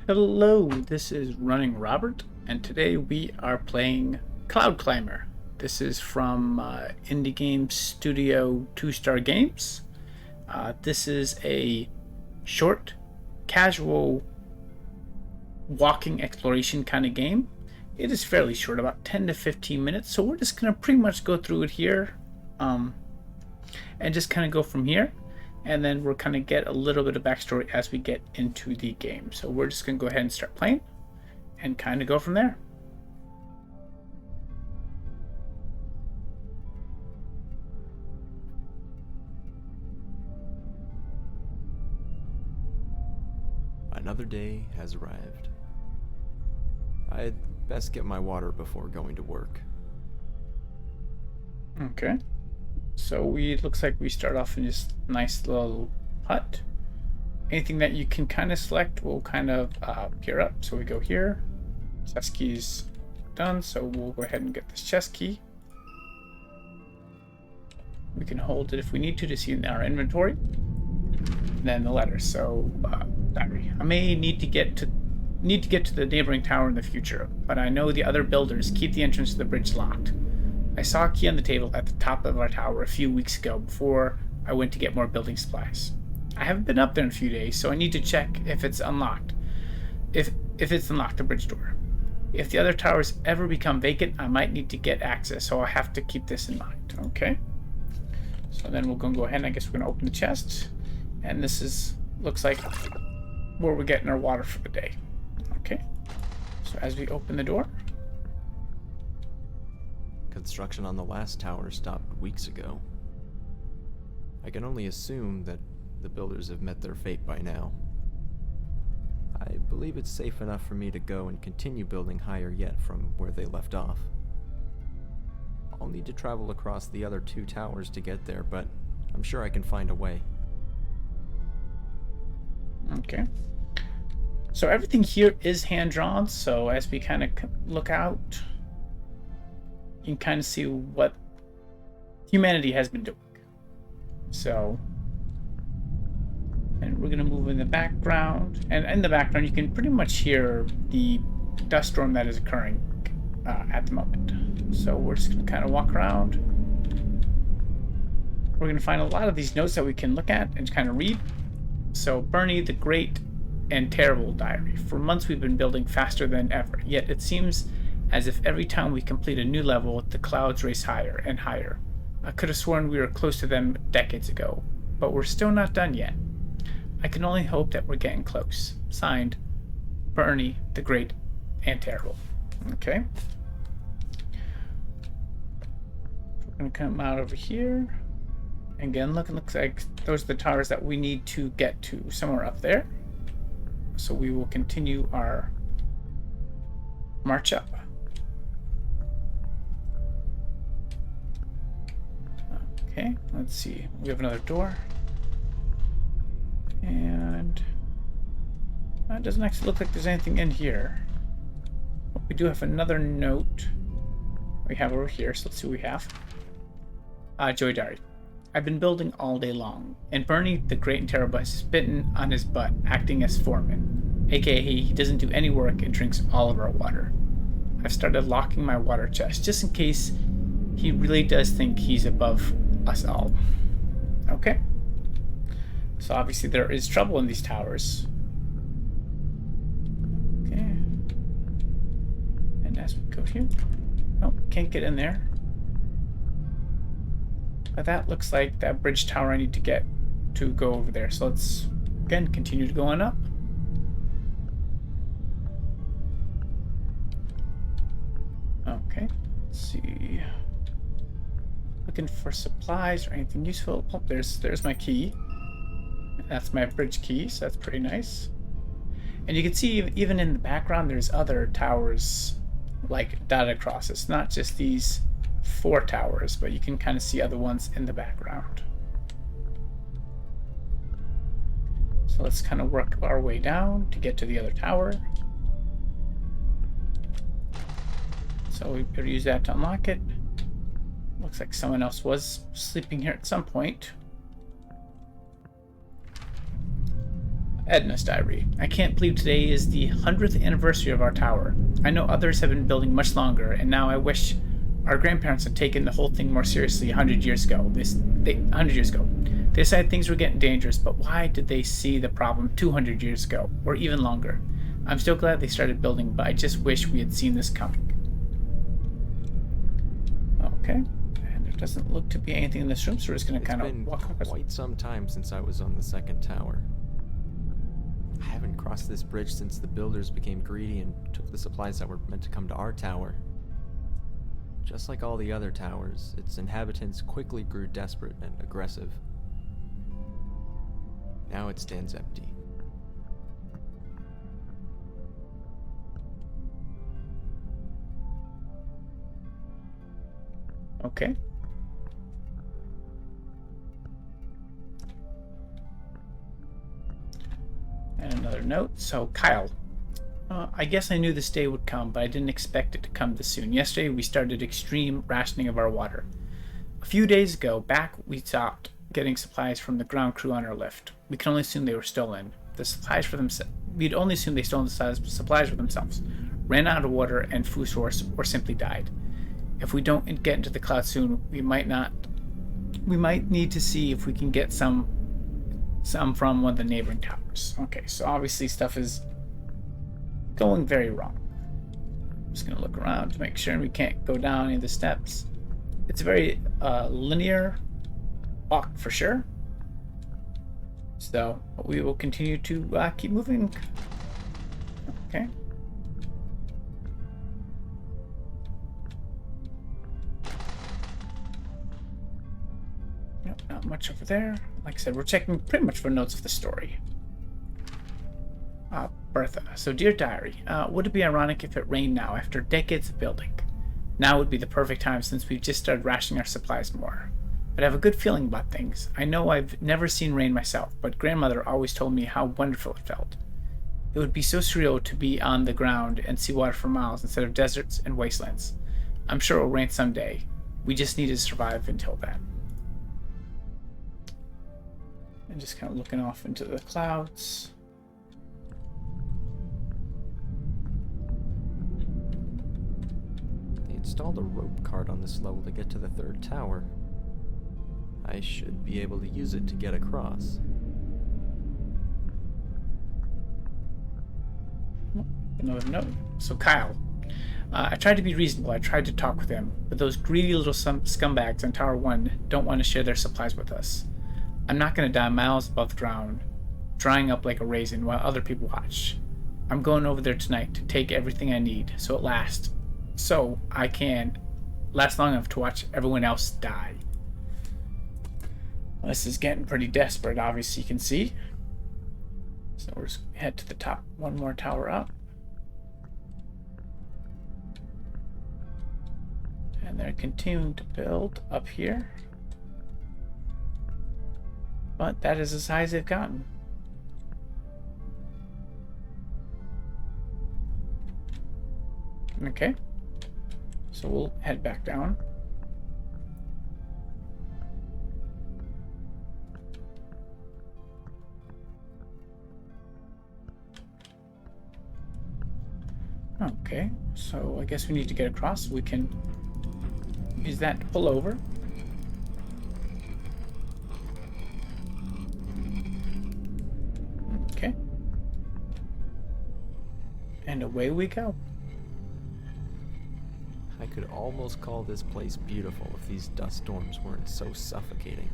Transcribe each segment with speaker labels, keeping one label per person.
Speaker 1: Hello, this is Running Robert, and today we are playing Cloud Climber. This is from Indie Game Studio 2 Star Games. This is a short, casual, walking exploration kind of game. It is fairly short, about 10 to 15 minutes, so we're just going to pretty much go through it here and just kind of go from here. And then we'll kind of get a little bit of backstory as we get into the game. So we're just going to go ahead and start playing and kind of go from there.
Speaker 2: Another day has arrived. I'd best get my water before going to work.
Speaker 1: Okay. So it looks like we start off in this nice little hut. Anything that you can kind of select will kind of appear up. So we go here. Chest key's done. So we'll go ahead and get this chest key. We can hold it if we need to see in our inventory. And then the letters. So diary. I may need to get to the neighboring tower in the future, but I know the other builders keep the entrance to the bridge locked. I saw a key on the table at the top of our tower a few weeks ago before I went to get more building supplies. I haven't been up there in a few days, so I need to check if it's unlocked. If it's unlocked, the bridge door. If the other towers ever become vacant, I might need to get access, so I'll have to keep this in mind. Okay. So then we're gonna go ahead and I guess we're gonna open the chest. And this looks like where we're getting our water for the day. Okay. So as we open the door.
Speaker 2: Construction on the last tower stopped weeks ago. I can only assume that the builders have met their fate by now. I believe it's safe enough for me to go and continue building higher yet from where they left off. I'll need to travel across the other two towers to get there, but I'm sure I can find a way.
Speaker 1: Okay. So everything here is hand-drawn, so as we kind of look out, you can kind of see what humanity has been doing. So, and we're going to move in the background, and in the background you can pretty much hear the dust storm that is occurring at the moment. So we're just going to kind of walk around. We're going to find a lot of these notes that we can look at and kind of read. So, Bernie the Great and Terrible Diary. For months we've been building faster than ever, yet it seems as if every time we complete a new level, the clouds race higher and higher. I could have sworn we were close to them decades ago, but we're still not done yet. I can only hope that we're getting close. Signed, Bernie the Great and Terrible. Okay. We're going to come out over here. Again, looks like those are the towers that we need to get to somewhere up there. So we will continue our march up. Okay, let's see. We have another door. And it doesn't actually look like there's anything in here. But we do have another note we have over here, so let's see what we have. Joy Diary. I've been building all day long, and Bernie the Great and Terrible has bitten on his butt, acting as foreman, aka he doesn't do any work and drinks all of our water. I've started locking my water chest, just in case he really does think he's above us all. Okay. So obviously there is trouble in these towers. Okay. And as we go here, oh, can't get in there. But that looks like that bridge tower I need to get to go over there. So let's, again, continue to go on up. Okay, let's see. Looking for supplies or anything useful. Oh, there's my key. That's my bridge key, so that's pretty nice. And you can see even in the background there's other towers like dotted across. It's not just these 4 towers, but you can kind of see other ones in the background. So let's kind of work our way down to get to the other tower. So we better use that to unlock it. Looks like someone else was sleeping here at some point. Edna's diary. I can't believe today is the 100th anniversary of our tower. I know others have been building much longer, and now I wish our grandparents had taken the whole thing more seriously 100 years ago. 100 years ago. They decided things were getting dangerous, but why did they see the problem 200 years ago, or even longer? I'm still glad they started building, but I just wish we had seen this coming. Okay. And there doesn't look to be anything in this room, so we're just going to kind of walk across.
Speaker 2: It's been quite some time since I was on the second tower. I haven't crossed this bridge since the builders became greedy and took the supplies that were meant to come to our tower. Just like all the other towers, its inhabitants quickly grew desperate and aggressive. Now it stands empty.
Speaker 1: Okay. And another note. So, Kyle. I guess I knew this day would come, but I didn't expect it to come this soon. Yesterday, we started extreme rationing of our water. A few days ago, we stopped getting supplies from the ground crew on our lift. We can only assume they were stolen. We'd only assume they stole the supplies for themselves, ran out of water and food source, or simply died. If we don't get into the cloud soon, we might need to see if we can get some from one of the neighboring towers. Okay, so obviously stuff is going very wrong. I'm just gonna look around to make sure we can't go down any of the steps. It's a very linear walk for sure. So we will continue to keep moving. Okay. Nope, not much over there. Like I said, we're checking pretty much for notes of the story. Bertha. So, dear diary, would it be ironic if it rained now after decades of building? Now would be the perfect time since we've just started rationing our supplies more. But I have a good feeling about things. I know I've never seen rain myself, but grandmother always told me how wonderful it felt. It would be so surreal to be on the ground and see water for miles instead of deserts and wastelands. I'm sure it will rain someday. We just need to survive until then. And just kind of looking off into the clouds.
Speaker 2: Installed a rope cart on this level to get to the third tower. I should be able to use it to get across.
Speaker 1: Another note. So Kyle, I tried to be reasonable. I tried to talk with him, but those greedy little scumbags on Tower 1 don't want to share their supplies with us. I'm not going to die miles above the ground, drying up like a raisin while other people watch. I'm going over there tonight to take everything I need so I can last long enough to watch everyone else die. Well, this is getting pretty desperate, obviously you can see. So we're just gonna head to the top, one more tower up. And they're continuing to build up here. But that is as high as they've gotten. Okay. So we'll head back down. Okay, so I guess we need to get across. We can use that to pull over. Okay. And away we go.
Speaker 2: I could almost call this place beautiful if these dust storms weren't so suffocating.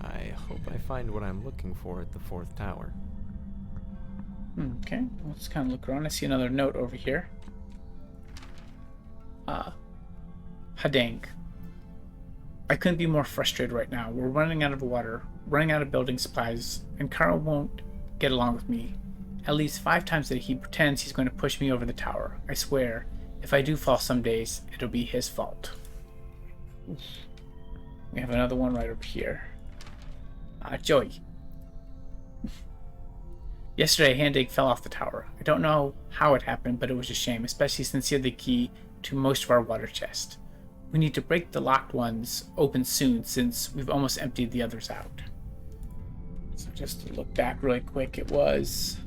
Speaker 2: I hope I find what I'm looking for at the fourth tower.
Speaker 1: Okay, let's kind of look around. I see another note over here. Hadang. I couldn't be more frustrated right now. We're running out of water, running out of building supplies, and Carl won't get along with me. At least 5 times a day he pretends he's going to push me over the tower. I swear, if I do fall some days, it'll be his fault. Oof. We have another one right over here. Joey. Yesterday, Handig fell off the tower. I don't know how it happened, but it was a shame, especially since he had the key to most of our water chest. We need to break the locked ones open soon since we've almost emptied the others out. So just to look back really quick, it was...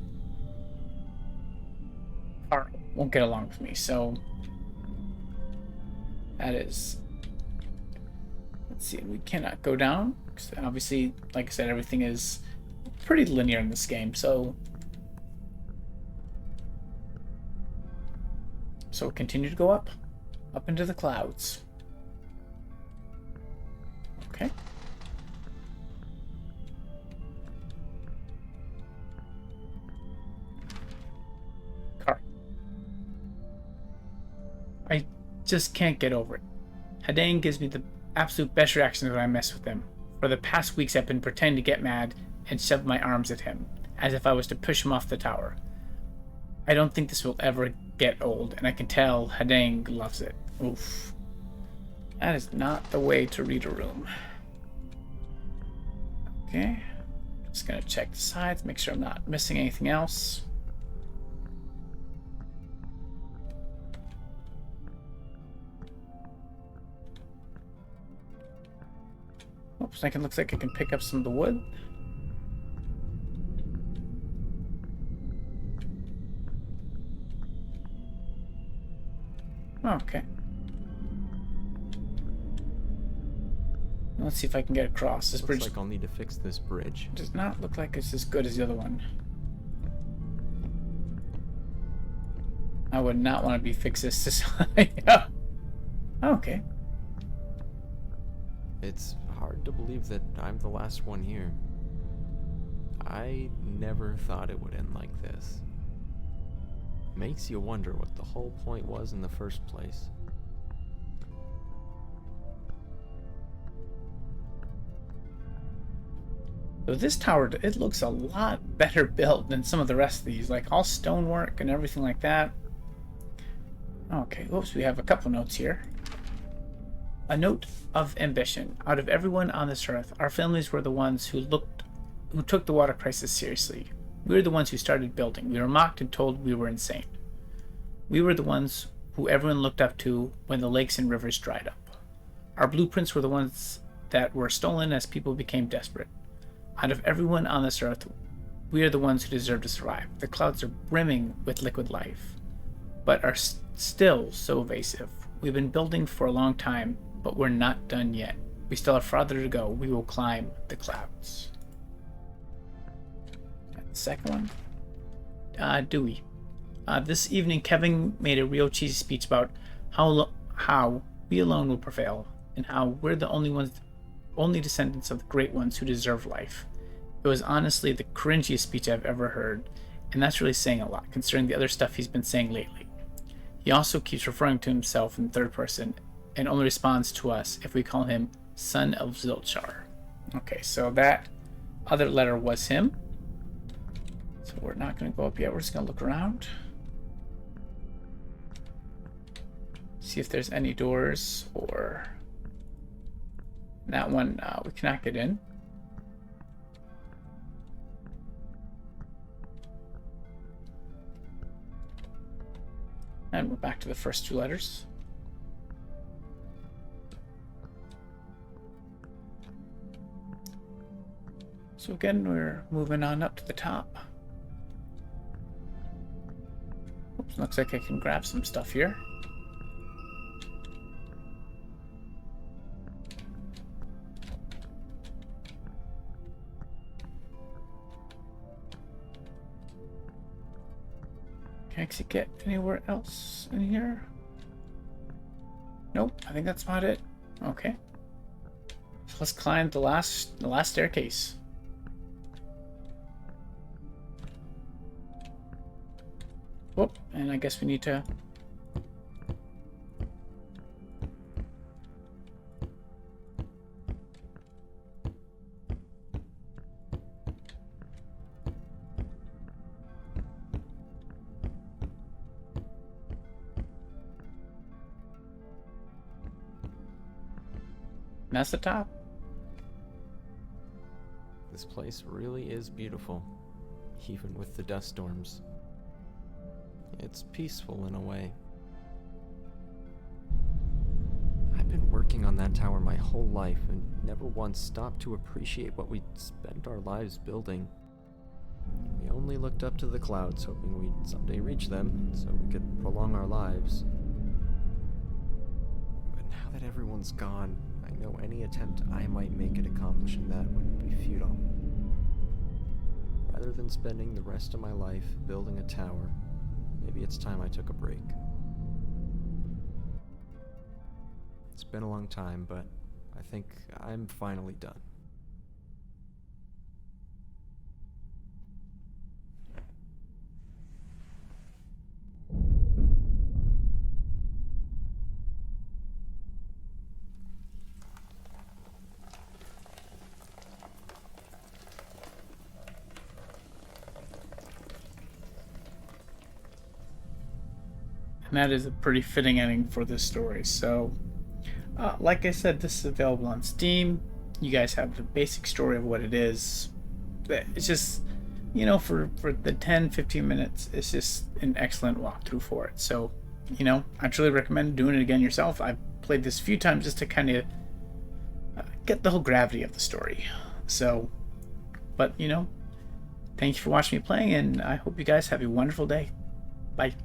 Speaker 1: Carl won't get along with me, so... That is... Let's see, we cannot go down. Because obviously, like I said, everything is pretty linear in this game, so... So we'll continue to go up into the clouds. Okay. Car. I just can't get over it. Hadang gives me the absolute best reactions when I mess with him. For the past weeks I've been pretending to get mad and shove my arms at him, as if I was to push him off the tower. I don't think this will ever get old, and I can tell Hadang loves it. Oof. That is not the way to read a room. Okay. Just gonna check the sides, make sure I'm not missing anything else. Oops, looks like I can pick up some of the wood. Okay. Let's see if I can get across. This bridge
Speaker 2: Looks like I'll need to fix this bridge.
Speaker 1: does not look like it's as good as the other one. I would not want to be fixed this high. Okay.
Speaker 2: It's hard to believe that I'm the last one here. I never thought it would end like this. Makes you wonder what the whole point was in the first place.
Speaker 1: So this tower, it looks a lot better built than some of the rest of these, like all stonework and everything like that. Okay, whoops, we have a couple notes here. A note of ambition. Out of everyone on this earth, our families were the ones who took the water crisis seriously. We were the ones who started building. We were mocked and told we were insane. We were the ones who everyone looked up to when the lakes and rivers dried up. Our blueprints were the ones that were stolen as people became desperate. Out of everyone on this earth, we are the ones who deserve to survive. The clouds are brimming with liquid life, but are still so evasive. We've been building for a long time, but we're not done yet. We still have farther to go. We will climb the clouds. And the second one, Dewey. This evening, Kevin made a real cheesy speech about how we alone will prevail, and how we're the only descendants of the great ones who deserve life. It was honestly the cringiest speech I've ever heard, and that's really saying a lot, considering the other stuff he's been saying lately. He also keeps referring to himself in third person, and only responds to us if we call him Son of Zilchar. Okay, so that other letter was him. So we're not going to go up yet, we're just going to look around. See if there's any doors, or... That one, we cannot get in. And we're back to the first two letters. So again, we're moving on up to the top. Oops, looks like I can grab some stuff here. Can I actually get anywhere else in here? Nope, I think that's about it. Okay. So let's climb the last staircase. Whoop, and I guess we need to... And that's the top.
Speaker 2: This place really is beautiful, even with the dust storms. It's peaceful in a way. working on that tower my whole life and never once stopped to appreciate what we'd spent our lives building. We only looked up to the clouds, hoping we'd someday reach them so we could prolong our lives. But now that everyone's gone, I know any attempt I might make at accomplishing that would be futile. Rather than spending the rest of my life building a tower, maybe it's time I took a break. It's been a long time, but I think I'm finally done.
Speaker 1: And that is a pretty fitting ending for this story. So, like I said, this is available on Steam. You guys have the basic story of what it is. It's just, for the 10-15 minutes, it's just an excellent walkthrough for it. So, I truly recommend doing it again yourself. I've played this a few times just to kind of get the whole gravity of the story. So, but, thank you for watching me playing, and I hope you guys have a wonderful day. Bye.